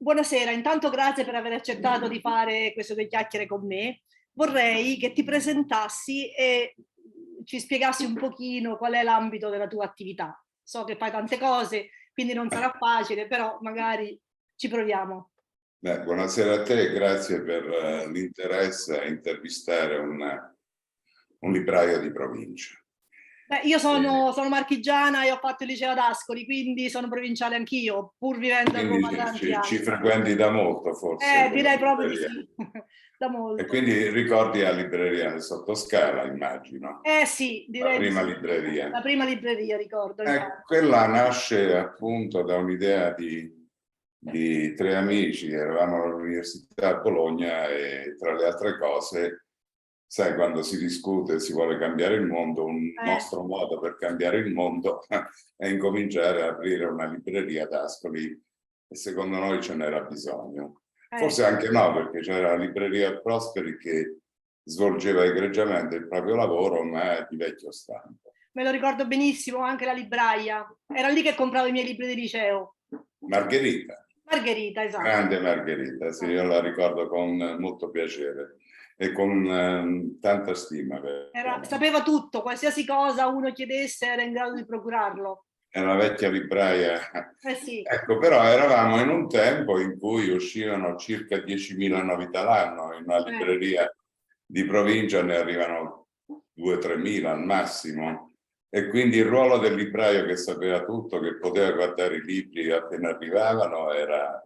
Buonasera, intanto grazie per aver accettato di fare queste due chiacchiere con me. Vorrei che ti presentassi e ci spiegassi un pochino qual è l'ambito della tua attività. So che fai tante cose, quindi non sarà facile, però magari ci proviamo. Beh, buonasera a te, grazie per l'interesse a intervistare un libraio di provincia. Beh, io sono marchigiana e ho fatto il liceo ad Ascoli, quindi sono provinciale anch'io, pur vivendo a Quindi Roma da tanti ci anni. frequenti da molto, forse, quella Direi proprio di libreria. sì, da E molto. quindi ricordi la libreria nel sottoscala, immagino, Sì, la direi di prima sì. libreria. La prima libreria, ricordo, infatti. Quella nasce appunto da un'idea di tre amici, eravamo all'università a Bologna e tra le altre cose, sai, quando si discute e si vuole cambiare il mondo, un nostro modo per cambiare il mondo è incominciare a aprire una libreria ad Ascoli e secondo noi ce n'era bisogno. Forse anche no, perché c'era la libreria Prosperi che svolgeva egregiamente il proprio lavoro, ma di vecchio stampo. Me lo ricordo benissimo, anche la libraia. Era lì che compravo i miei libri di liceo. Margherita. Margherita, esatto. Grande Margherita, sì, io la ricordo con molto piacere e con tanta stima. Sapeva tutto, qualsiasi cosa uno chiedesse era in grado di procurarlo. È una vecchia libraia. Sì. Ecco, però eravamo in un tempo in cui uscivano circa 10.000 novità l'anno, in una libreria di provincia ne arrivano 2.000-3.000 al massimo. E quindi il ruolo del libraio che sapeva tutto, che poteva guardare i libri appena arrivavano, era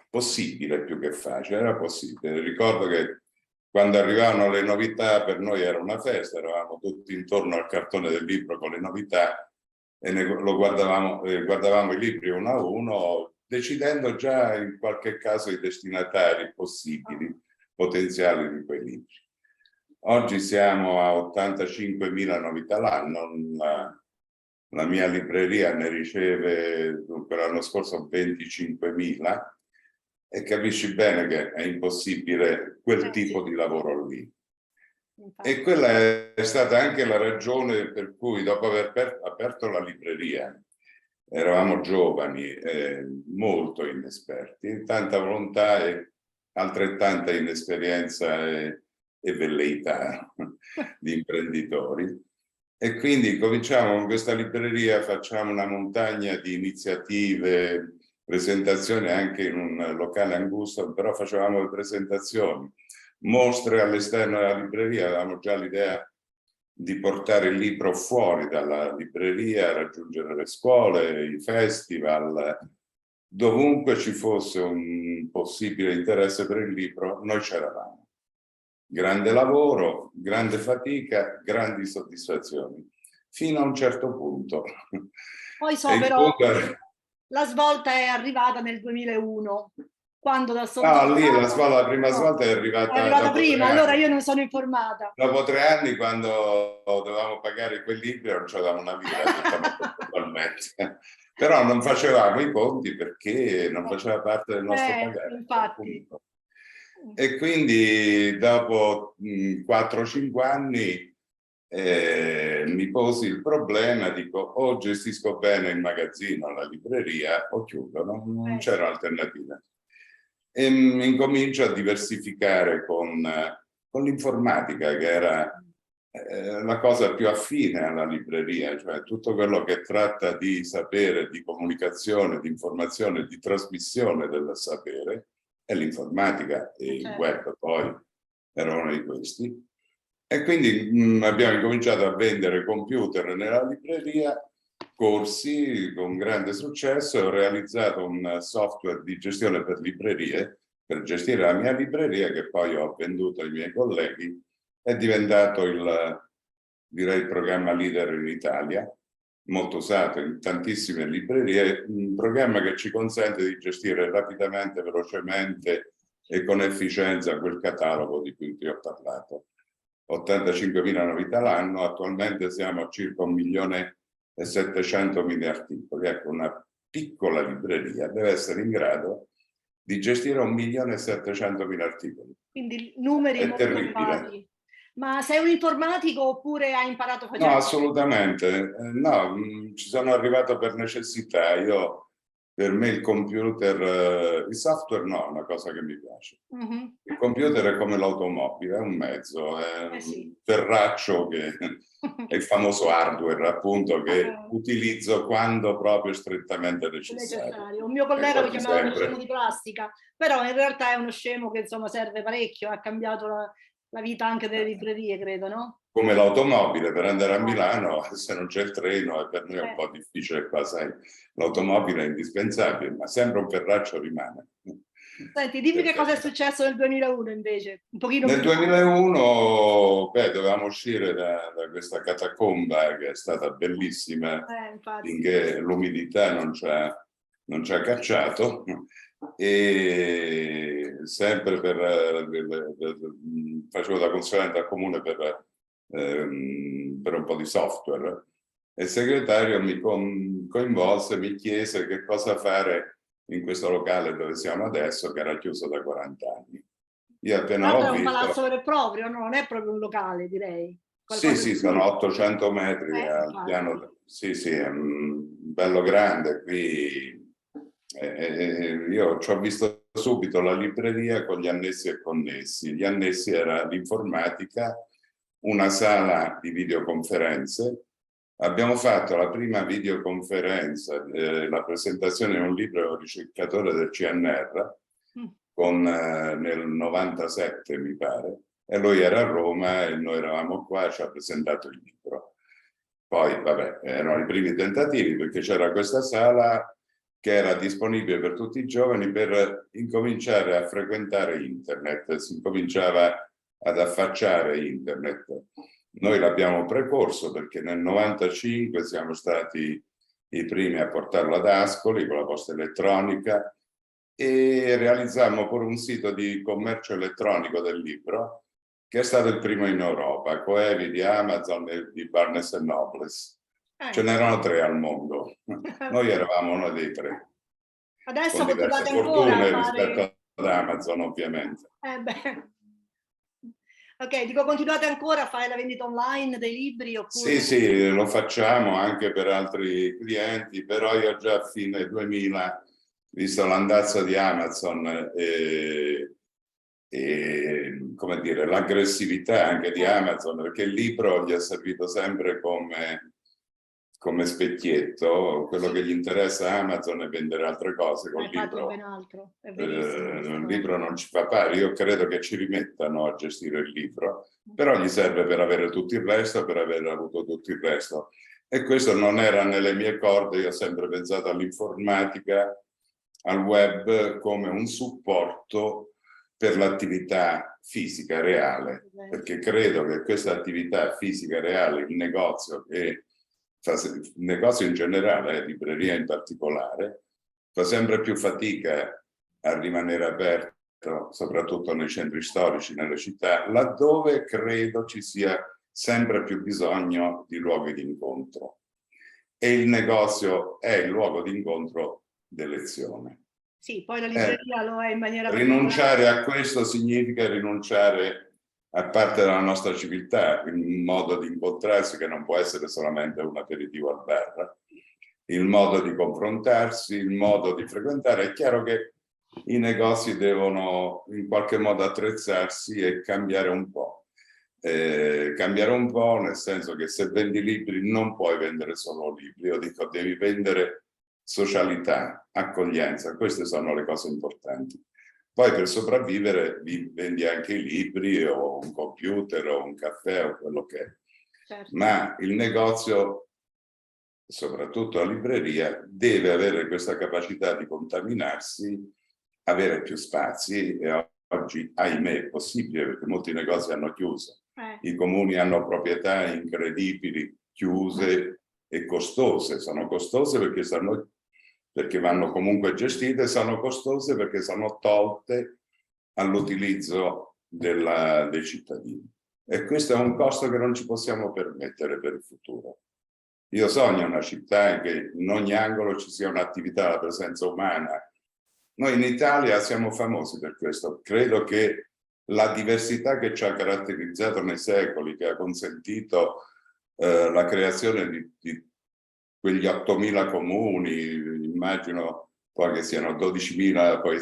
possibile più che facile, era possibile. Ricordo che quando arrivavano le novità per noi era una festa, eravamo tutti intorno al cartone del libro con le novità e lo guardavamo i libri uno a uno, decidendo già in qualche caso i destinatari possibili, potenziali di quei libri. Oggi siamo a 85.000 novità l'anno, la mia libreria ne riceve l'anno scorso 25.000 e capisci bene che è impossibile quel tipo di lavoro lì. E quella è stata anche la ragione per cui dopo aver aperto la libreria, eravamo giovani, molto inesperti, tanta volontà e altrettanta inesperienza e velleità di imprenditori. E quindi cominciamo con questa libreria, facciamo una montagna di iniziative, presentazioni anche in un locale angusto, però facevamo le presentazioni, mostre all'esterno della libreria, avevamo già l'idea di portare il libro fuori dalla libreria, raggiungere le scuole, i festival, dovunque ci fosse un possibile interesse per il libro, noi c'eravamo. Grande lavoro, grande fatica, grandi soddisfazioni, fino a un certo punto. Poi so però, la svolta è arrivata nel 2001, quando da No, lì la prima svolta è È arrivata arrivata dopo 3 prima, anni. allora io non sono informata. Dopo 3 anni, quando dovevamo pagare quei libri, non c'avevamo una lira, totalmente. Però non facevamo i conti perché non faceva parte del nostro pagamento. Infatti. E quindi dopo 4-5 anni mi posi il problema, dico o gestisco bene il magazzino, la libreria o chiudo, non c'era alternativa. E incomincio a diversificare con l'informatica, che era la cosa più affine alla libreria, cioè tutto quello che tratta di sapere, di comunicazione, di informazione, di trasmissione del sapere, e l'informatica e il web poi era uno di questi. E quindi abbiamo incominciato a vendere computer nella libreria, corsi con grande successo, e ho realizzato un software di gestione per librerie, per gestire la mia libreria, che poi ho venduto ai miei colleghi. È diventato direi, il programma leader in Italia, molto usato in tantissime librerie, un programma che ci consente di gestire rapidamente, velocemente e con efficienza quel catalogo di cui ti ho parlato. 85.000 novità l'anno, attualmente siamo a circa 1.700.000 articoli. Ecco, una piccola libreria deve essere in grado di gestire 1.700.000 articoli. Quindi numeri è molto terribile. elevati. Ma sei un informatico oppure hai imparato facendo? No, assolutamente. No, ci sono arrivato per necessità. Io per me il computer, il software no, è una cosa che mi piace. Il computer è come l'automobile, è un mezzo, è un ferraccio che è il famoso hardware, appunto, che utilizzo quando proprio strettamente necessario. Un mio collega lo chiamava uno scemo di plastica, però in realtà è uno scemo che insomma serve parecchio, ha cambiato la vita anche delle librerie, credo, no? Come l'automobile, per andare a Milano, se non c'è il treno, e per noi è un po' difficile qua, sai, l'automobile è indispensabile, ma sempre un ferraccio rimane. Senti, dimmi che cosa è successo nel 2001 invece, un pochino nel più 2001, dovevamo uscire da questa catacomba che è stata bellissima, finché l'umidità non ci ha cacciato, e sempre facevo da consulente al comune per un po' di software, e il segretario mi coinvolse, mi chiese che cosa fare in questo locale dove siamo adesso, che era chiuso da 40 anni. Io appena l'ho visto... È un palazzo vero e proprio, no? Non è proprio un locale, direi. Sì, sono 800 metri al piano. Sì, è bello grande qui. Io ci ho visto subito la libreria con gli annessi e connessi. Gli annessi era l'informatica, una sala di videoconferenze. Abbiamo fatto la prima videoconferenza, la presentazione di un libro ricercatore del CNR, nel 97 mi pare, e lui era a Roma e noi eravamo qua e ci ha presentato il libro. Poi, vabbè, erano i primi tentativi, perché c'era questa sala che era disponibile per tutti i giovani per incominciare a frequentare internet, si incominciava ad affacciare internet. Noi l'abbiamo precorso perché nel 95 siamo stati i primi a portarlo ad Ascoli con la posta elettronica, e realizzammo pure un sito di commercio elettronico del libro che è stato il primo in Europa, Coevi di Amazon e di Barnes & Noble. Ce n'erano 3 al mondo, noi eravamo uno dei 3. Adesso con diverse fortune rispetto ad Amazon, ovviamente. Ok, dico, continuate ancora a fare la vendita online dei libri? Oppure... Sì, lo facciamo anche per altri clienti, però io già a fine 2000, visto l'andazzo di Amazon e come dire, l'aggressività anche di Amazon, perché il libro gli è servito sempre come specchietto. Quello che gli interessa a Amazon è vendere altre cose. Col libro, ben altro. È il libro non ci fa pari. Io credo che ci rimettano a gestire il libro, però gli serve per avere tutto il resto, per aver avuto tutto il resto. E questo non era nelle mie corde. Io ho sempre pensato all'informatica, al web come un supporto per l'attività fisica reale, perché credo che questa attività fisica reale, il negozio in generale, libreria in particolare, fa sempre più fatica a rimanere aperto, soprattutto nei centri storici, nelle città, laddove credo ci sia sempre più bisogno di luoghi di incontro. E il negozio è il luogo di incontro d'elezione. Sì, poi la libreria lo è in maniera... Rinunciare a questo significa rinunciare a parte della nostra civiltà, un modo di incontrarsi che non può essere solamente un aperitivo al bar, il modo di confrontarsi, il modo di frequentare. È chiaro che i negozi devono in qualche modo attrezzarsi e cambiare un po'. Cambiare un po' nel senso che se vendi libri non puoi vendere solo libri, io dico devi vendere socialità, accoglienza, queste sono le cose importanti. Poi per sopravvivere vendi anche i libri o un computer o un caffè o quello che è. Certo. Ma il negozio, soprattutto la libreria, deve avere questa capacità di contaminarsi, avere più spazi, e oggi, ahimè, è possibile perché molti negozi hanno chiuso. I comuni hanno proprietà incredibili, chiuse e costose. Sono costose perché vanno comunque gestite, sono costose perché sono tolte all'utilizzo dei cittadini. E questo è un costo che non ci possiamo permettere per il futuro. Io sogno una città in cui in ogni angolo ci sia un'attività, la presenza umana. Noi in Italia siamo famosi per questo. Credo che la diversità che ci ha caratterizzato nei secoli, che ha consentito la creazione di quegli 8.000 comuni, immagino poi che siano 12.000 poi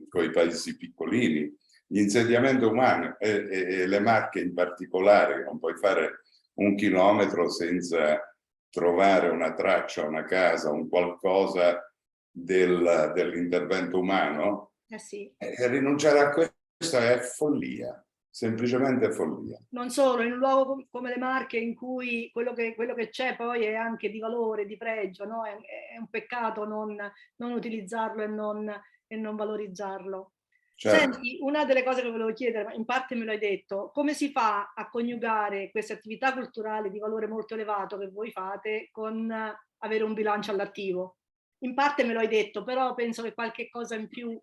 con i paesi piccolini, gli insediamenti umani e le Marche in particolare, non puoi fare 1 chilometro senza trovare una traccia, una casa, un qualcosa dell'intervento umano. Sì. E rinunciare a questo è follia, semplicemente follia. Non solo, in un luogo come le Marche in cui quello che c'è poi è anche di valore, di pregio, no? È un peccato non utilizzarlo e non valorizzarlo. Certo. Senti, una delle cose che volevo chiedere, ma in parte me l'hai detto, come si fa a coniugare queste attività culturali di valore molto elevato che voi fate con avere un bilancio all'attivo? In parte me lo hai detto, però penso che qualche cosa in più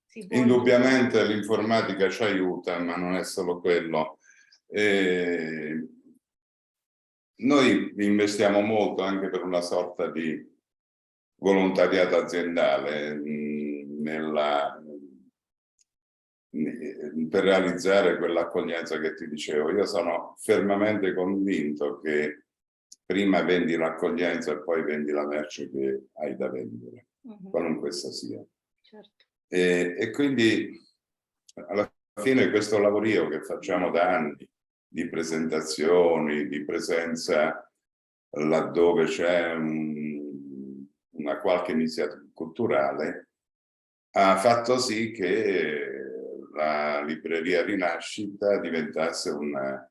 si può... Indubbiamente l'informatica ci aiuta, ma non è solo quello. Noi investiamo molto anche per una sorta di volontariato aziendale per realizzare quell'accoglienza che ti dicevo. Io sono fermamente convinto che prima vendi l'accoglienza e poi vendi la merce che hai da vendere, qualunque essa sia. Certo. E quindi alla fine questo lavorio che facciamo da anni di presentazioni, di presenza laddove c'è una qualche iniziativa culturale, ha fatto sì che la libreria Rinascita diventasse un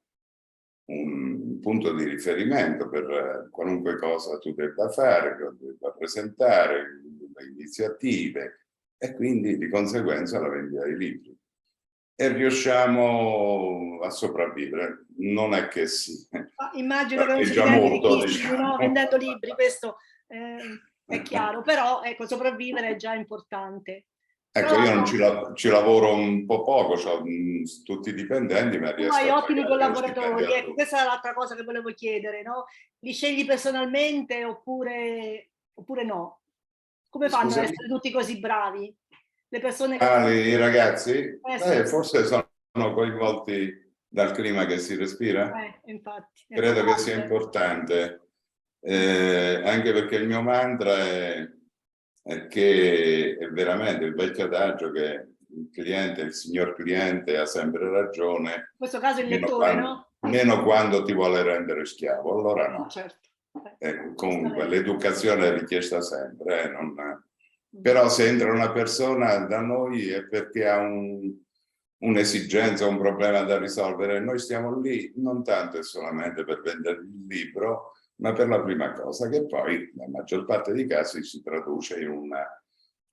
punto di riferimento per qualunque cosa tu debba fare, debba presentare, le iniziative, e quindi di conseguenza la vendita di libri. E riusciamo a sopravvivere. Non è che sì. Immagino che non si Già diventi molto, ricchissimi, diciamo. no? Vendendo libri, questo è chiaro, però ecco, sopravvivere è già importante. Ecco, Però, io non ci lavoro un po' poco, ho tutti i dipendenti, ma tu riesco hai a ottimi pagare lo collaboratori, stipendio a ecco, tutti. questa è l'altra cosa che volevo chiedere, no? Li scegli personalmente oppure no? Come fanno ad Scusami? essere tutti così bravi? Le persone che... I ragazzi? Sì, Forse sono coinvolti dal clima che si respira. infatti. Credo che sia importante, anche perché il mio mantra è che è veramente il vecchio adagio che il cliente, il signor cliente ha sempre ragione, In questo caso il lettore, no? meno quando ti vuole rendere schiavo, allora no. Certo. Comunque l'educazione è richiesta sempre, però se entra una persona da noi è perché ha un'esigenza, un problema da risolvere. Noi stiamo lì non tanto e solamente per vendere il libro, ma per la prima cosa, che poi nella maggior parte dei casi si traduce in un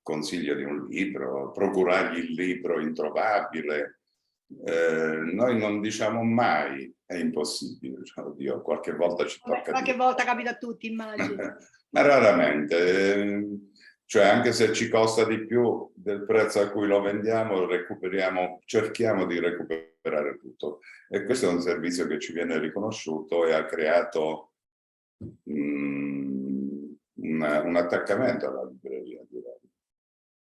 consiglio di un libro, procurargli il libro introvabile. Noi non diciamo mai è impossibile, oddio, qualche volta ci tocca qualche dire. volta capita a tutti, immagino. Ma raramente, cioè anche se ci costa di più del prezzo a cui lo vendiamo, cerchiamo di recuperare tutto. E questo è un servizio che ci viene riconosciuto e ha creato un attaccamento alla libreria, direi.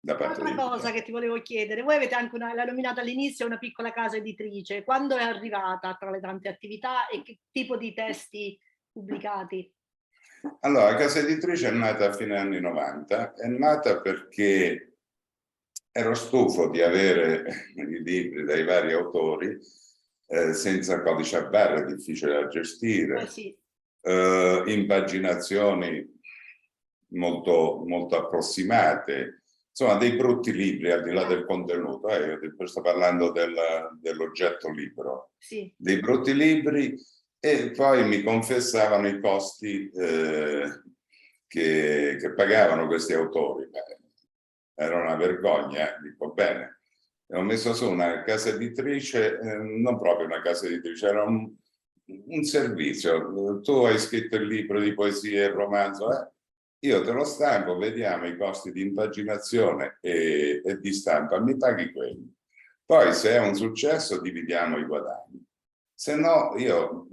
Un'altra cosa che ti volevo chiedere, voi avete anche l'hai nominata all'inizio, una piccola casa editrice, quando è arrivata tra le tante attività e che tipo di testi pubblicati? Allora, la casa editrice è nata a fine anni 90, è nata perché ero stufo di avere i libri dai vari autori senza codice a barre, difficile da gestire, Sì. impaginazioni molto, molto approssimate, insomma dei brutti libri al di là del contenuto, sto parlando dell'oggetto libro, sì. Dei brutti libri, e poi mi confessavano i costi che pagavano questi autori. Era una vergogna, dico bene. Ho messo su una casa editrice, non proprio una casa editrice, era un servizio. Tu hai scritto il libro di poesie e romanzo, io te lo stampo, vediamo i costi di impaginazione e di stampa, mi paghi quelli. Poi se è un successo dividiamo i guadagni. Se no io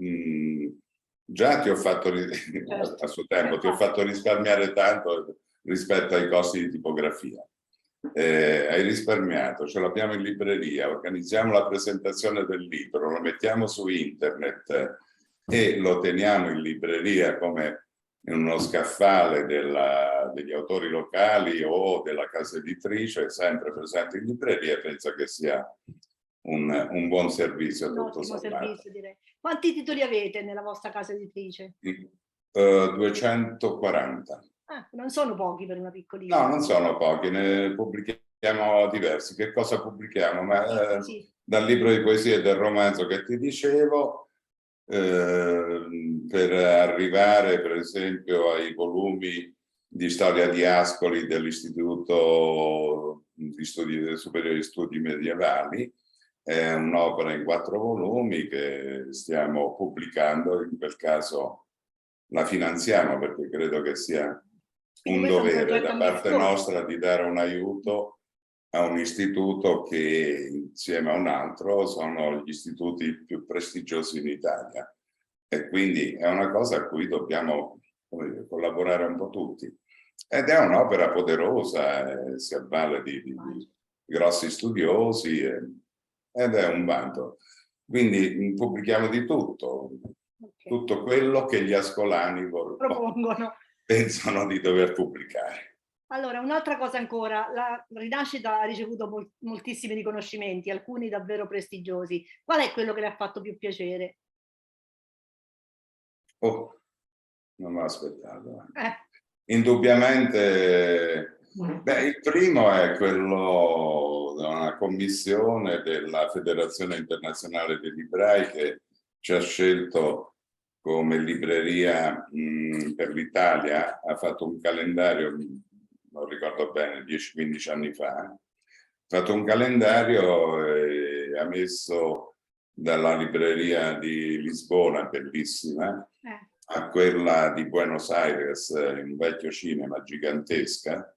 già ti ho fatto, a suo tempo, ti ho fatto risparmiare tanto rispetto ai costi di tipografia. Hai risparmiato, ce l'abbiamo in libreria, organizziamo la presentazione del libro, lo mettiamo su internet e lo teniamo in libreria come in uno scaffale degli autori locali o della casa editrice, sempre presente in libreria, penso che sia un buon servizio. Un ottimo servizio, direi. Quanti titoli avete nella vostra casa editrice? 240. Non sono pochi per una piccolina. No, non sono pochi, ne pubblichiamo diversi. Che cosa pubblichiamo? Ma, sì. Dal libro di poesie e del romanzo che ti dicevo, per arrivare per esempio ai volumi di storia di Ascoli dell'Istituto di Studi Superiori di Studi Medievali. È un'opera in 4 volumi che stiamo pubblicando, in quel caso la finanziamo perché credo che sia un dovere da parte nostra di dare un aiuto a un istituto che insieme a un altro sono gli istituti più prestigiosi in Italia, e quindi è una cosa a cui dobbiamo, come dire, collaborare un po' tutti, ed è un'opera poderosa, si avvale di grossi studiosi ed è un vanto. Quindi pubblichiamo di tutto, tutto quello che gli ascolani propongono, pensano di dover pubblicare. Allora, un'altra cosa ancora, la Rinascita ha ricevuto moltissimi riconoscimenti, alcuni davvero prestigiosi. Qual è quello che le ha fatto più piacere? Oh, non me l'aspettavo. Indubbiamente, il primo è quello di una commissione della Federazione Internazionale dei Librai che ci ha scelto come libreria per l'Italia. Ha fatto un calendario, non ricordo bene, 10-15 anni fa, ha fatto un calendario e ha messo dalla libreria di Lisbona, bellissima, a quella di Buenos Aires, un vecchio cinema gigantesca,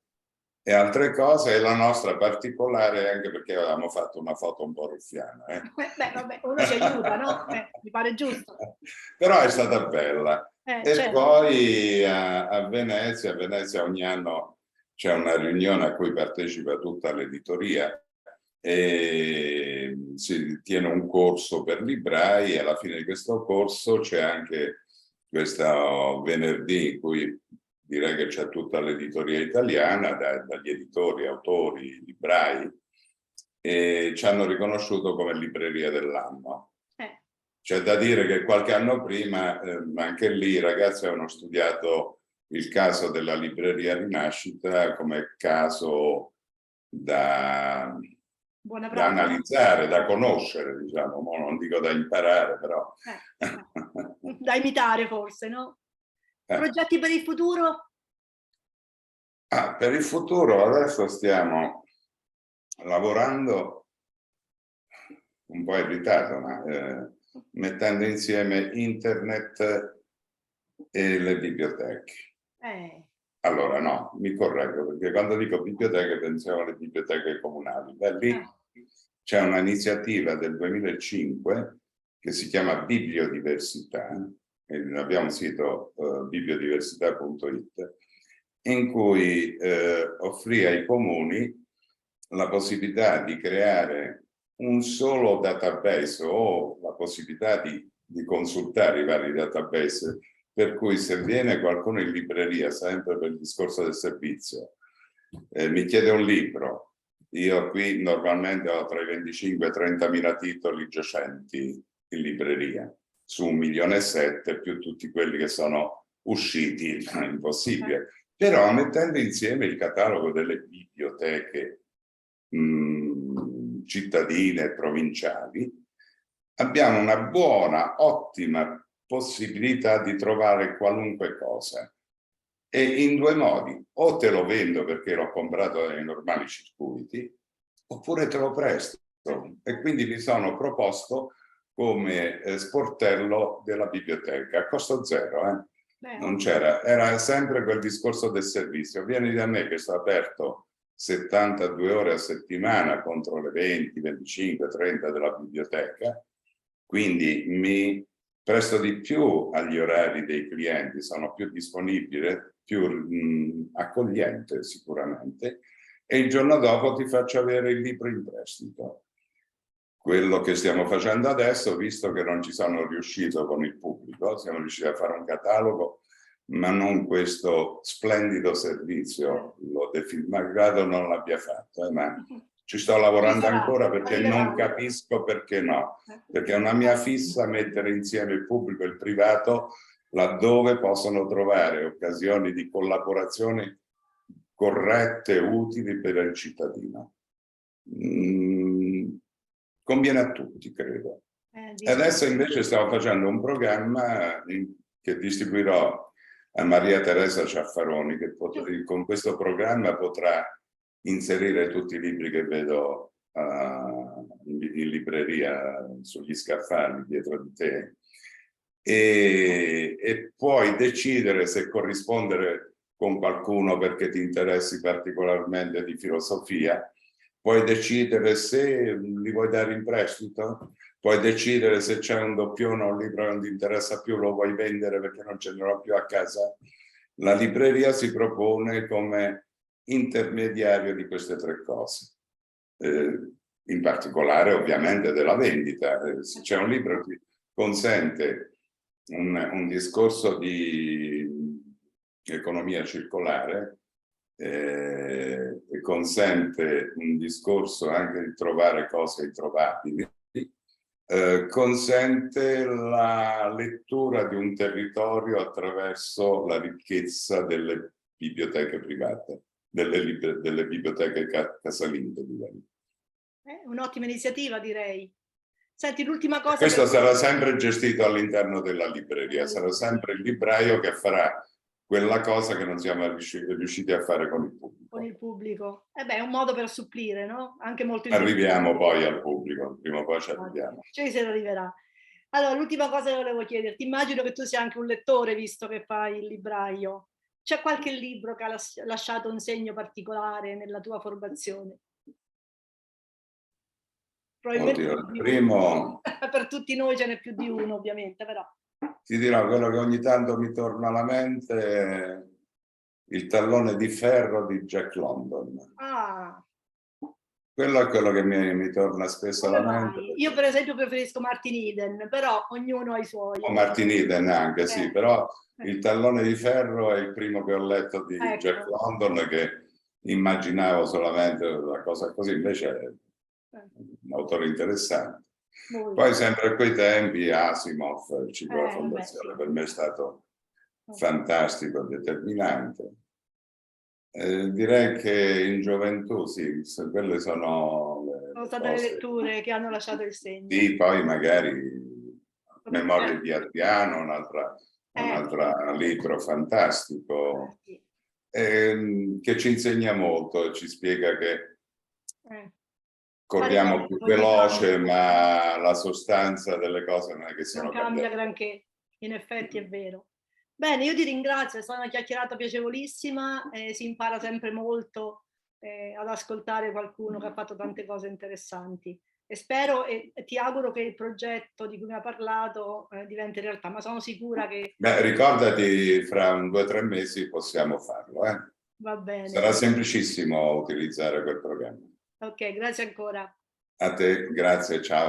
e altre cose, e la nostra particolare anche perché avevamo fatto una foto un po' ruffiana. Beh, vabbè, uno ci aiuta, no? Mi pare giusto. Però è stata bella. E certo. Poi a Venezia ogni anno c'è una riunione a cui partecipa tutta l'editoria e si tiene un corso per librai, e alla fine di questo corso c'è anche questo venerdì in cui direi che c'è tutta l'editoria italiana, dagli editori, autori, librai, e ci hanno riconosciuto come libreria dell'anno. C'è da dire che qualche anno prima anche lì i ragazzi avevano studiato il caso della libreria Rinascita come caso da analizzare, da conoscere, diciamo, non dico da imparare, però. Da imitare forse, no? Progetti per il futuro? Per il futuro adesso stiamo lavorando un po' in ritardo, ma mettendo insieme internet e le biblioteche. Allora no, mi correggo, perché quando dico biblioteche pensiamo alle biblioteche comunali. Lì c'è un'iniziativa del 2005 che si chiama Bibliodiversità, e abbiamo un sito bibliodiversità.it, in cui offrì ai comuni la possibilità di creare un solo database o la possibilità di consultare i vari database, per cui se viene qualcuno in libreria, sempre per il discorso del servizio, mi chiede un libro, io qui normalmente ho tra i 25 e 30.000 titoli giacenti in libreria, su 1,7 milioni più tutti quelli che sono usciti, è impossibile. Però mettendo insieme il catalogo delle biblioteche cittadine e provinciali, abbiamo una buona, ottima possibilità di trovare qualunque cosa, e in 2 modi: o te lo vendo perché l'ho comprato nei normali circuiti, oppure te lo presto, e quindi mi sono proposto come sportello della biblioteca a costo zero. Non c'era, era sempre quel discorso del servizio: vieni da me che sto aperto 72 ore a settimana contro le 20, 25, 30 della biblioteca, quindi mi presto di più agli orari dei clienti, sono più disponibile, più accogliente sicuramente, e il giorno dopo ti faccio avere il libro in prestito. Quello che stiamo facendo adesso, visto che non ci sono riuscito con il pubblico, siamo riusciti a fare un catalogo ma non questo splendido servizio, malgrado non l'abbia fatto, ma ci sto lavorando ancora perché non capisco perché no, perché è una mia fissa mettere insieme il pubblico e il privato laddove possono trovare occasioni di collaborazione corrette e utili per il cittadino. Conviene a tutti, credo. E adesso invece stiamo facendo un programma che distribuirò a Maria Teresa Ciaffaroni, che con questo programma potrà inserire tutti i libri che vedo in libreria sugli scaffali dietro di te, e puoi decidere se corrispondere con qualcuno perché ti interessi particolarmente di filosofia, puoi decidere se li vuoi dare in prestito, puoi decidere se c'è un doppione o un libro che non ti interessa più, lo vuoi vendere perché non ce ne ho più a casa. La libreria si propone come intermediario di queste tre cose, in particolare ovviamente della vendita. Se c'è un libro che consente un discorso di economia circolare, e consente un discorso anche di trovare cose introvabili, consente la lettura di un territorio attraverso la ricchezza delle biblioteche private, delle biblioteche casalinghe. Un'ottima iniziativa, direi. Senti, l'ultima cosa... Questo sarà sempre gestito all'interno della libreria, sarà sempre il libraio che farà quella cosa che non siamo riusciti a fare con il pubblico. Con il pubblico. È un modo per supplire, no? Anche molto Arriviamo poi al pubblico, prima o poi ci arriviamo. Ci si arriverà. Allora, l'ultima cosa che volevo chiederti, immagino che tu sia anche un lettore, visto che fai il libraio. C'è qualche libro che ha lasciato un segno particolare nella tua formazione? Probabilmente Oddio, il primo... per tutti noi ce n'è più di uno, ovviamente, però. Ti dirò, quello che ogni tanto mi torna alla mente è Il tallone di ferro di Jack London. Ah. Quello è quello che mi torna spesso alla mente. Io per esempio preferisco Martin Eden, però ognuno ha i suoi. O Martin Eden anche, sì, però Il tallone di ferro è il primo che ho letto di Jack London, che immaginavo solamente una cosa così, invece è un autore interessante. Poi sempre a quei tempi Asimov, il ciclo della fondazione, per me è stato fantastico, determinante. Direi che in gioventù sì, quelle sono state le letture che hanno lasciato il segno. Sì, poi magari Memorie di Adriano, un altro libro fantastico, che ci insegna molto e ci spiega che corriamo più veloce, ma la sostanza delle cose non è che siano cambiate. Non cambia granché, in effetti è vero. Bene, io ti ringrazio, è stata una chiacchierata piacevolissima, si impara sempre molto ad ascoltare qualcuno che ha fatto tante cose interessanti. E spero e ti auguro che il progetto di cui mi ha parlato diventi realtà, ma sono sicura che... Beh, ricordati, fra 2 o 3 mesi possiamo farlo. Va bene. Sarà semplicissimo utilizzare quel programma. Ok, grazie ancora. A te, grazie, ciao.